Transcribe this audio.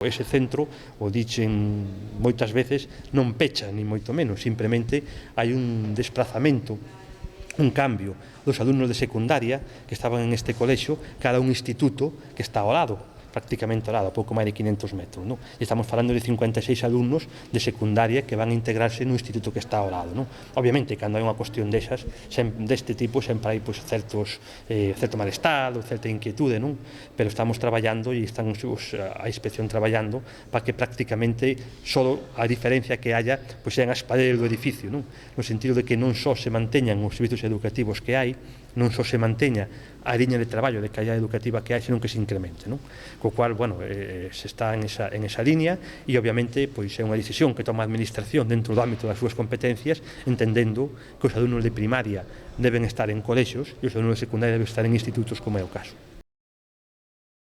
Ese centro, o dixen moitas veces, non pecha, ni moito menos, simplemente hai un desplazamento, un cambio dos alumnos de secundaria que estaban en este colexio cara a un instituto que está ao lado, prácticamente ao lado, a pouco máis de 500 metros, non? E estamos falando de 56 alumnos de secundaria que van a integrarse no instituto que está ao lado, non? Obviamente, cando hai unha cuestión deste tipo, sempre hai certo malestar, certa inquietude, non? Pero estamos traballando e están a inspección traballando para que prácticamente só a diferencia que haya sean as paredes do edificio, non? No sentido de que non só se manteñan os servizos educativos que hai, non só se manteña a liña de traballo de calidad educativa que hai, senón que se incremente, non? Co cual, se está en esa liña e, obviamente, é unha decisión que toma a Administración dentro do ámbito das súas competencias, entendendo que os alumnos de primaria deben estar en colexios e os alumnos de secundaria deben estar en institutos, como é o caso.